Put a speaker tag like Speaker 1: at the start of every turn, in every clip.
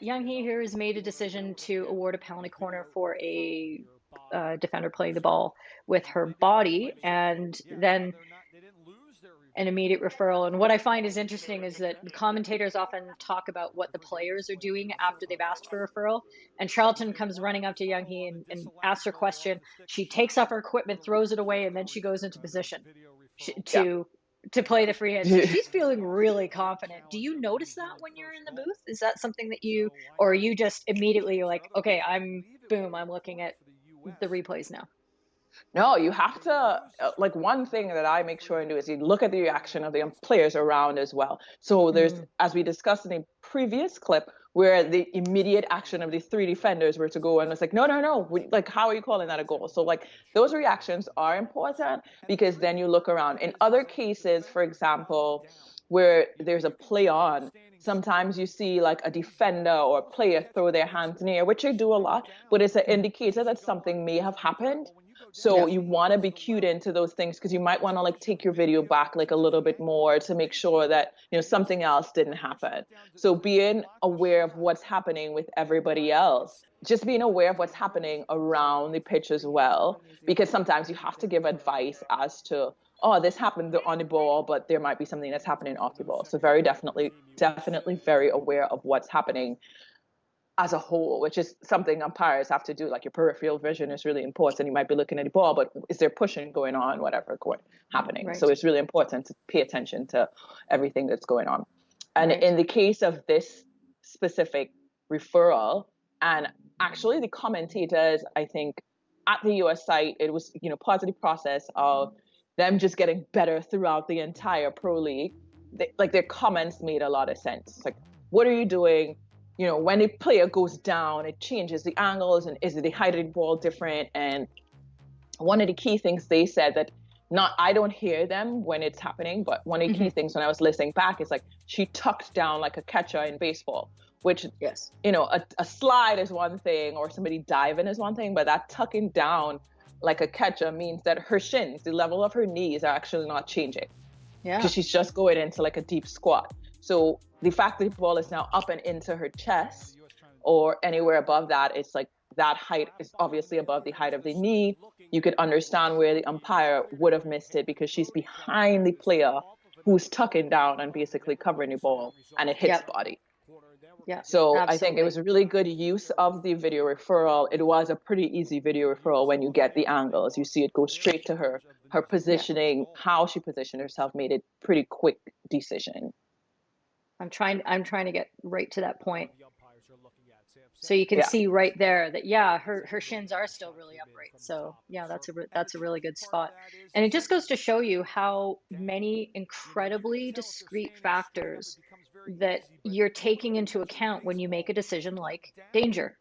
Speaker 1: Young Hee here has made a decision to award a penalty corner for a defender playing the ball with her body, and then an immediate referral. And what I find is interesting is that the commentators often talk about what the players are doing after they've asked for referral. And Charlton comes running up to Young Hee and asks her question. She takes off her equipment, throws it away, and then she goes into position
Speaker 2: Yeah.
Speaker 1: to play the free hit. So she's feeling really confident. Do you notice that when you're in the booth? Is that something that you, or are you just immediately like, okay, I'm looking at the replays now?
Speaker 2: No, you have to, like, one thing that I make sure and do is you look at the reaction of the players around as well. So there's,
Speaker 1: Mm,
Speaker 2: as we discussed in a previous clip, where the immediate action of the three defenders were to go and it's like, no, no, no, like, how are you calling that a goal? So, like, those reactions are important because then you look around. In other cases, for example, where there's a play on, sometimes you see like a defender or a player throw their hands in the air, which they do a lot, but it's an
Speaker 1: mm,
Speaker 2: indicator that something may have happened. So
Speaker 1: yeah.
Speaker 2: you want to be cued into those things because you might want to like take your video back like a little bit more to make sure that something else didn't happen. So being aware of what's happening with everybody else, just being aware of what's happening around the pitch as well, because sometimes you have to give advice as to, oh, this happened on the ball, but there might be something that's happening off the ball. So very definitely very aware of what's happening as a whole, which is something umpires have to do. Like, your peripheral vision is really important. You might be looking at the ball, but is there pushing going on, whatever happening? So
Speaker 1: Right.
Speaker 2: it's really important to pay attention to everything that's going on. And
Speaker 1: Right.
Speaker 2: in the case of this specific referral, and actually the commentators, I think, at the US site, it was, part of the process of them just getting better throughout the entire pro league. Like, their comments made a lot of sense. It's like, what are you doing? When a player goes down, it changes the angles, and is it the height of the ball different? And one of the key things they said that, not, I don't hear them when it's happening, but one of the key
Speaker 1: Hmm.
Speaker 2: things when I was listening back is like, she tucked down like a catcher in baseball, which,
Speaker 1: Yes.
Speaker 2: a slide is one thing, or somebody diving is one thing, but that tucking down like a catcher means that her shins, the level of her knees, are actually not changing
Speaker 1: Yeah.
Speaker 2: because she's just going into like a deep squat. So the fact that the ball is now up and into her chest or anywhere above that, it's like that height is obviously above the height of the knee. You could understand where the umpire would have missed it because she's behind the player who's tucking down and basically covering the ball, and it hits
Speaker 1: Yep.
Speaker 2: body.
Speaker 1: Yeah.
Speaker 2: So I think it
Speaker 1: Absolutely.
Speaker 2: was a really good use of the video referral. It was a pretty easy video referral when you get the angles. You see it go straight to her. Her
Speaker 1: Yeah.
Speaker 2: positioning, how she positioned herself, made it pretty quick decision.
Speaker 1: I'm trying to get right to that point. So you can
Speaker 2: Yeah.
Speaker 1: see right there that, yeah, her shins are still really upright. So yeah, that's a really good spot. And it just goes to show you how many incredibly discrete factors that you're taking into account when you make a decision like danger.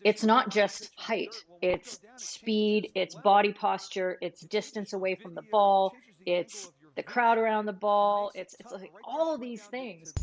Speaker 1: It's not just height, it's speed, it's body posture, it's distance away from the ball, it's the crowd around the ball, it's like all these things.